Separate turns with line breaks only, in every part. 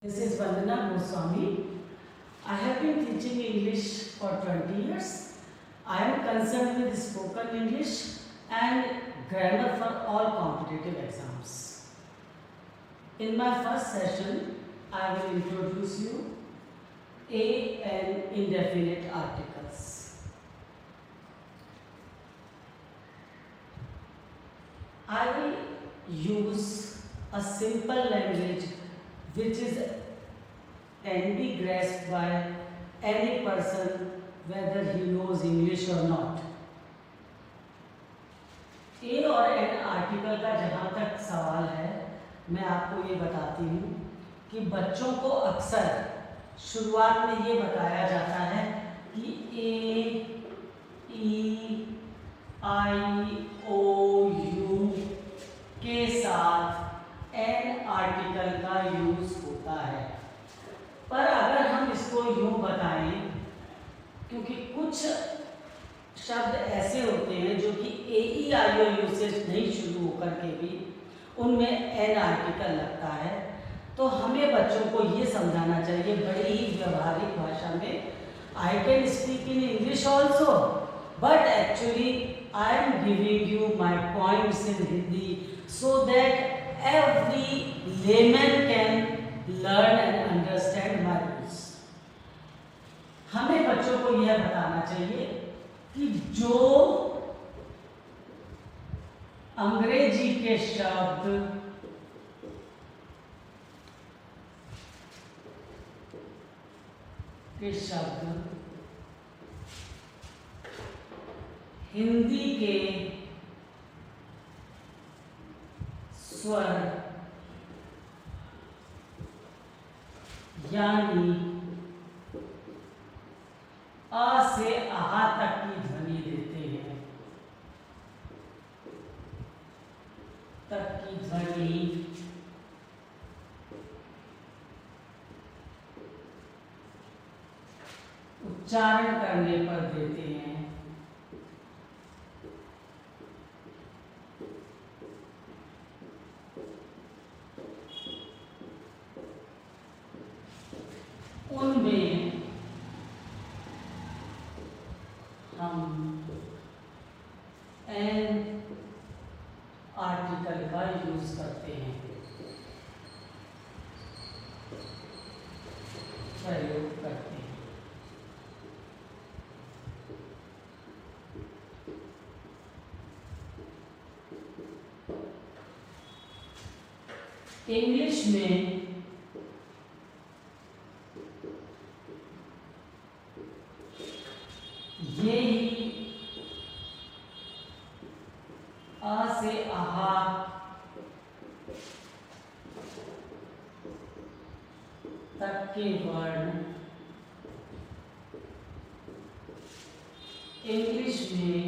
This is Vandana Goswami. I have been teaching English for 20 years. I am concerned with spoken English and grammar for all competitive exams. In my first session, I will introduce you a and indefinite articles. I will use a simple language which can be grasped by any person whether he knows English or not. ए और an article का जहाँ तक सवाल है, मैं आपको ये बताती हूँ कि बच्चों को अक्सर शुरुआत में ये बताया जाता है कि ए, ई, आई, ओ, यू के साथ एन आर्टिकल का यूज होता है। पर अगर हम इसको यूं बताएं, क्योंकि कुछ शब्द ऐसे होते हैं जो कि ए ई आई ओ यू से नहीं शुरू होकर के भी उनमें एन आर्टिकल लगता है, तो हमें बच्चों को ये समझाना चाहिए बड़ी ही व्यवहारिक भाषा में। I can speak in English also, but actually I am giving you my points in Hindi so that every layman can learn and understand my rules. हमें बच्चों को यह बताना चाहिए कि जो अंग्रेजी के शब्द हिंदी के स्वर यानी अ से आहा तक की ध्वनि देते हैं, तक की ध्वनि उच्चारण करने पर देते हैं, उनमें हम एन आर्टिकल का यूज करते हैं, प्रयोग करते हैं। इंग्लिश में ये ही अ से आहा तक के वर्ण इंग्लिश में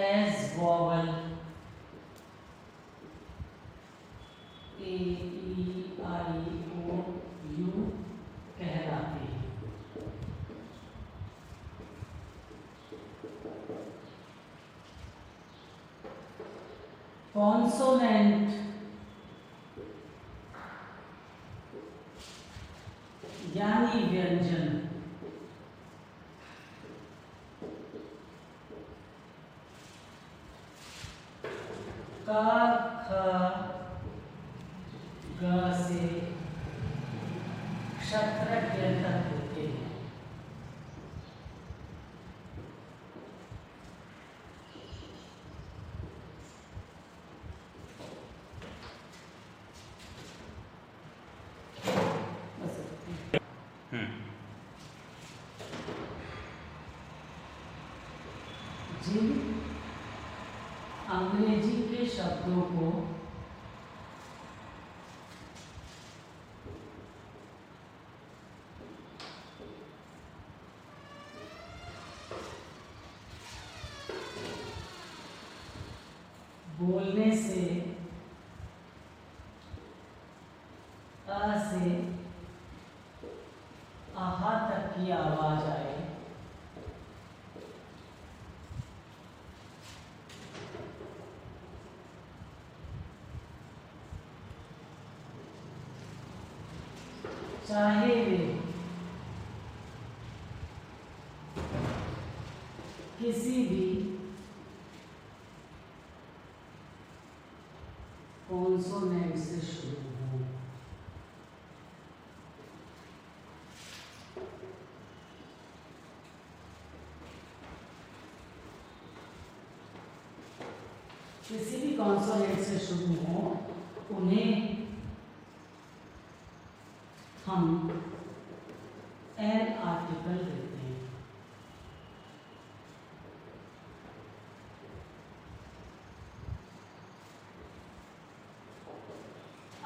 as vowel A E I O U कहलाते हैं। कॉन्सोनेंट यानी व्यंजन का ख ग से क्षत्रज्ञ तक होते हैं। जिन अंग्रेजी के शब्दों को बोलने से अ से आहा तक की आवाज आए, चाहे वे किसी भी कॉन्सोनेंट से शुरू हो। किसी भी कॉन्सोनेंट से शुरू हो उन्हें हम एन आर्टिकल देते हैं।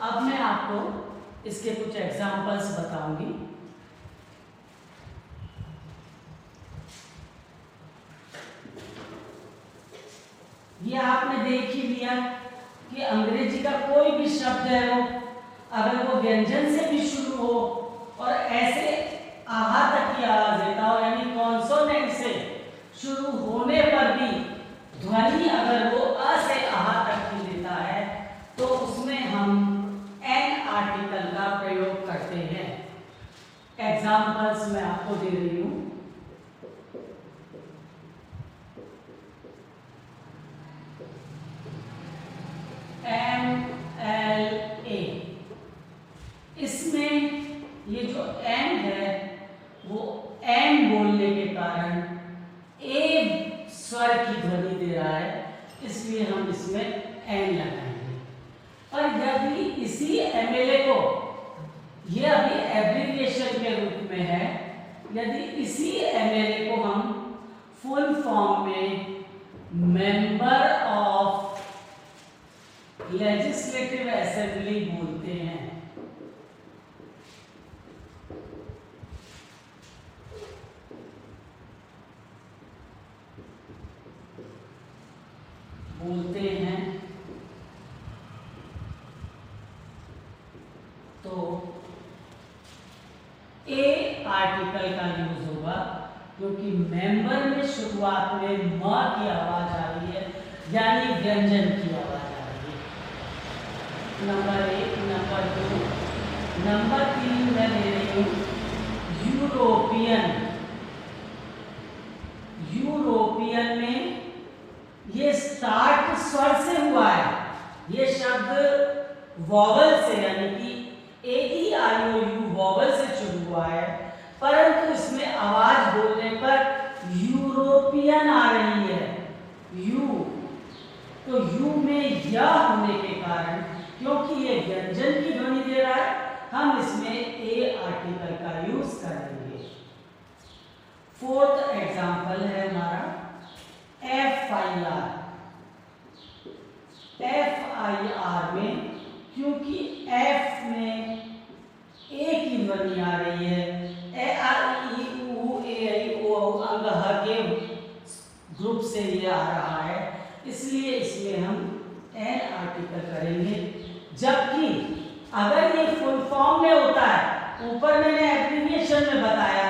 अब मैं आपको इसके कुछ एग्जांपल्स बताऊंगी। ये आपने देख ही लिया कि अंग्रेजी का कोई भी शब्द है वो अगर वो व्यंजन से भी शुरू हो और ऐसे आहा तक की आवाज देता हो, यानी कॉन्सोनेंट से शुरू होने पर भी ध्वनि अगर वो अ से आहा तक की देता है तो उसमें हम एन आर्टिकल का प्रयोग करते हैं। एग्जांपल्स मैं आपको दे रही हूं। MLA, इसमें ये जो एन है वो एन बोलने के कारण ए स्वर की ध्वनि दे रहा है, इसलिए हम इसमें एन लगाएंगे। और यदि इसी एमएलए को, ये अभी एब्रिविएशन के रूप में है, यदि इसी एमएलए को हम फुल फॉर्म में मेंबर ऑफ लेजिस्लेटिव असेंबली बोलते हैं, तो ए आर्टिकल का यूज होगा क्योंकि मेंबर में शुरुआत में म की आवाज आ रही है, यानी व्यंजन की आवाज आ रही है। नंबर 1, नंबर 2, नंबर 3 मैं ले रही हूँ यूरोपियन। यूरोपियन में ये स्टार्ट स्वर से हुआ है, ये शब्द वॉवल से यानी कि AEIOU वॉवल से शुरू हुआ है, परंतु इसमें आवाज बोलने पर यूरोपियन आ रही है, यू। तो यू में या होने के कारण, क्योंकि ये व्यंजन की ध्वनि दे रहा है, हम इसमें ए आर्टिकल का यूज करेंगे। फोर्थ एग्जांपल है हमारा FIR। FIR में क्योंकि F में ए की ध्वनि आ रही है, ए आर ई ऊ ए आई ओ अंग ह के ग्रुप से ये आ रहा है, इसलिए इसमें हम एन आर्टिकल करेंगे। जबकि अगर ये फुल फॉर्म में होता है, ऊपर मैंने एब्रिविएशन में बताया,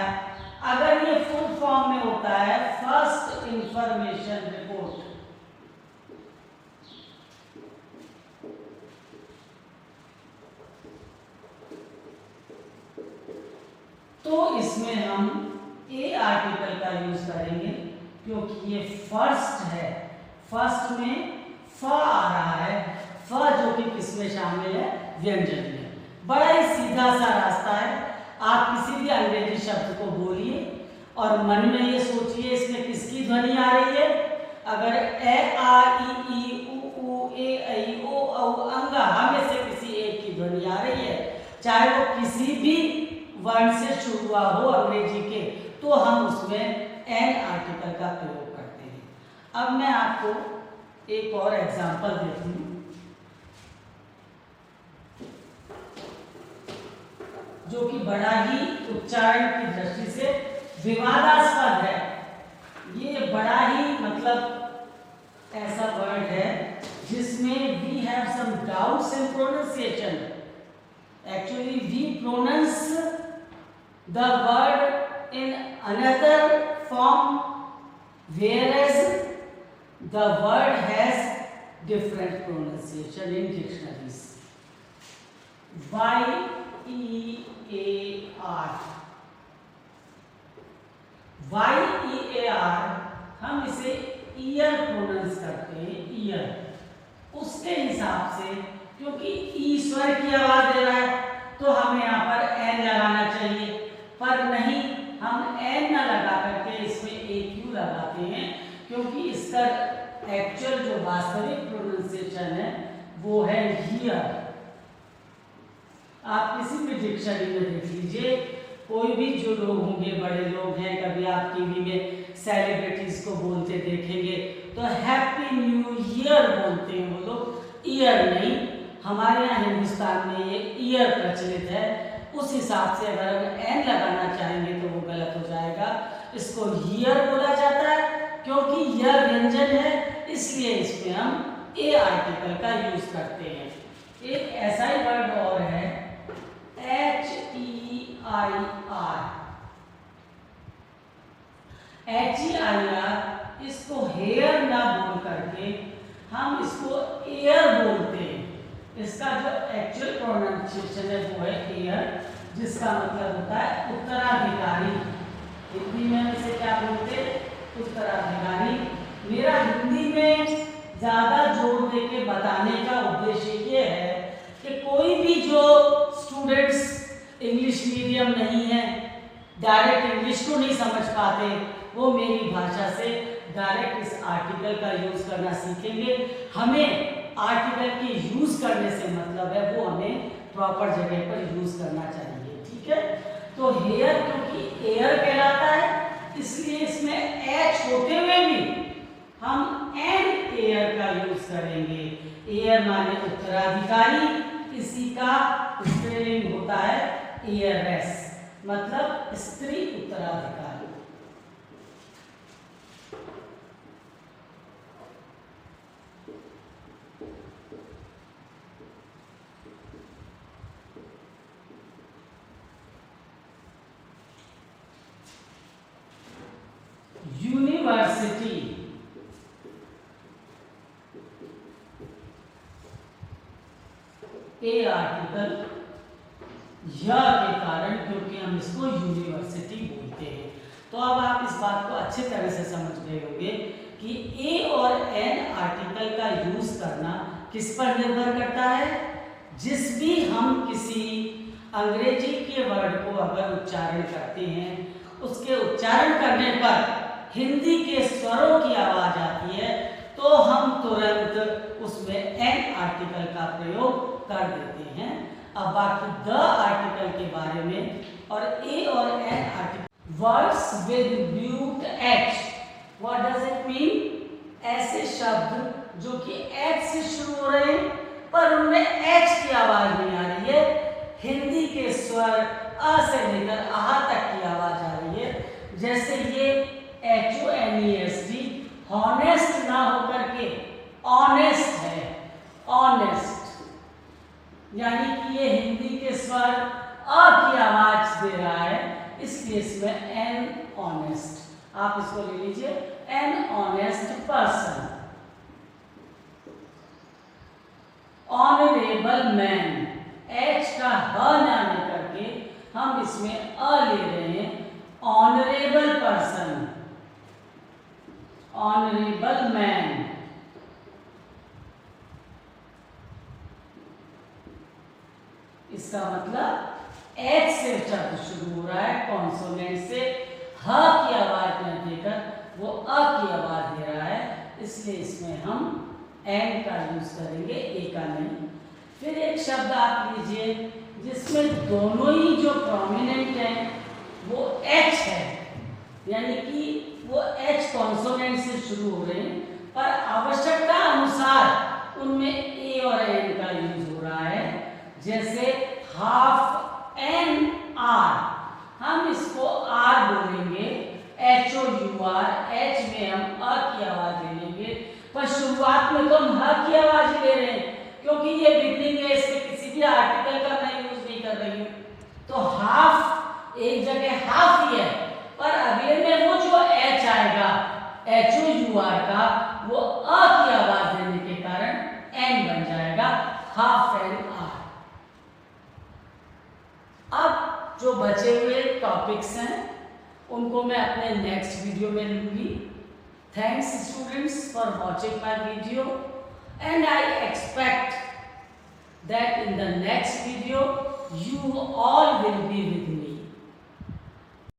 अगर ये फुल फॉर्म में होता है फर्स्ट इंफॉर्मेशन रिपोर्ट, तो इसमें हम ए आर्टिकल का यूज करेंगे क्योंकि ये फर्स्ट है, फर्स्ट में फ आ रहा है, फ जो कि किसमें शामिल है, व्यंजन में। बड़ा ही सीधा सा रास्ता है, आप किसी भी अंग्रेजी शब्द को बोलिए और मन में ये सोचिए इसमें किसकी ध्वनि आ रही है। अगर ए आर ई ई ऊ ए आई ओ औ अंग में से किसी एक की ध्वनि आ रही है, चाहे वो किसी भी वर्ण से शुरू हुआ हो अंग्रेजी के, तो हम उसमें एन आर्टिकल का प्रयोग करते हैं। अब मैं आपको एक और एग्जांपल देती हूँ जो कि बड़ा ही उच्चारण की दृष्टि से विवादास्पद है। ये बड़ा ही मतलब ऐसा वर्ड है जिसमें we have some doubts in pronunciation. Actually, we pronounce the word in another form, whereas the word has different pronunciation in dictionaries. Why हम इसे ईयर प्रोनाउंस करते हैं, ईयर। उसके हिसाब से क्योंकि ई स्वर की आवाज दे रहा है तो हमें यहाँ पर एन लगाना चाहिए, पर नहीं, हम एन ना लगा करके इसमें ए क्यू लगाते हैं क्योंकि इसका एक्चुअल जो वास्तविक प्रोनाउंसिएशन है वो है हियर। आप किसी भी डिक्शनरी में देख लीजिए, कोई भी जो लोग होंगे, बड़े लोग हैं, कभी आप टीवी में सेलिब्रिटीज को बोलते देखेंगे तो हैप्पी न्यू ईयर बोलते हैं वो लोग, ईयर नहीं। हमारे यहाँ हिंदुस्तान में ये ईयर प्रचलित है, उस हिसाब से अगर हम एन लगाना चाहेंगे तो वो गलत हो जाएगा। इसको ईयर बोला जाता है क्योंकि यह व्यंजन है, इसलिए इसमें हम ए आर्टिकल का यूज करते हैं। एक ऐसा ही वर्ड और है HEIR, इसको हेयर ना बोल करके हम इसको एयर बोलते हैं। इसका जो एक्चुअल प्रोनाउंसिएशन है वो है एयर, जिसका मतलब होता है उत्तराधिकारी। हिंदी में इसे क्या बोलते हैं? उत्तराधिकारी। मेरा हिंदी में ज्यादा जोर दे के बताने का उद्देश्य ये है कि कोई भी जो स्टूडेंट्स इंग्लिश मीडियम नहीं है, डायरेक्ट इंग्लिश को नहीं समझ पाते, वो मेरी भाषा से डायरेक्ट इस आर्टिकल का यूज करना सीखेंगे। हमें आर्टिकल के यूज करने से मतलब है वो हमें प्रॉपर जगह पर यूज करना चाहिए, ठीक है। तो हेयर क्योंकि एयर कहलाता है, इसलिए इसमें एच होते हुए भी हम एन एयर का यूज करेंगे। एयर माने उत्तराधिकारी, इसी का स्त्रीलिंग होता है एयरएस, मतलब स्त्री उत्तराधिकारी। यूनिवर्सिटी, ए आर्टिकल या के कारण, क्योंकि हम इसको यूनिवर्सिटी बोलते हैं। तो अब आप इस बात को अच्छे तरह से समझ गए होंगे कि ए और एन आर्टिकल का यूज करना किस पर निर्भर करता है। जिस भी हम किसी अंग्रेजी के वर्ड को अगर उच्चारण करते हैं, उसके उच्चारण करने पर हिंदी के स्वरों की आवाज आती है तो हम तुरंत उसमें एन आर्टिकल का प्रयोग कर देते हैं। अब बाकी द आर्टिकल के बारे में और ए और an article. Words with mute H, what does it mean? ऐसे शब्द जो कि एच से शुरू हो रहे हैं पर उनमें एच की आवाज नहीं आ रही है। हिंदी के स्वर अ से लेकर आह तक की आवाज आ रही है। जैसे ये HONEST, हॉनेस्ट ना होकर के ऑनेस्ट है, ऑनेस्ट, यानी कि ये हिंदी के स्वर अ की आवाज दे रहा है, इसलिए इसमें एन ऑनेस्ट। आप इसको ले लीजिए, an honest person. Honourable man, H का ह ना लेकर के हम इसमें अ ले रहे हैं। Honourable person, honourable man. इसका मतलब एच से शब्द शुरू हो रहा है, कॉन्सोनेंट से, ह की आवाज में देकर वो अ की आवाज दे रहा है, इसलिए इसमें हम एन का यूज करेंगे, ए का नहीं। फिर एक शब्द आप लीजिए जिसमें दोनों ही जो प्रोमिनेंट हैं वो एच है, यानी कि वो एच कॉन्सोनेंट से शुरू हो रहे हैं, पर आवश्यकता अनुसार उनमें ए और एन का यूज हो रहा है। जैसे हाफ एन आर, हम इसको आर बोलेंगे, HOUR, एच में हम अ की आवाज ले लेंगे, पर शुरुआत में तो हम ह की आवाज ले रहे हैं क्योंकि ये बिगनिंग है, इसमें किसी भी आर्टिकल का मैं यूज नहीं कर रही हूँ। तो हाफ एक जगह हाफ ही है, पर अगले में वो जो एच आएगा HOUR का, वो अ की आवाज देने के कारण एन बन जाएगा, हाफ एन आर। जो बचे हुए टॉपिक्स हैं उनको मैं अपने नेक्स्ट वीडियो में लूँगी। Thanks students for watching my video and I expect that in the next video you all will be with me.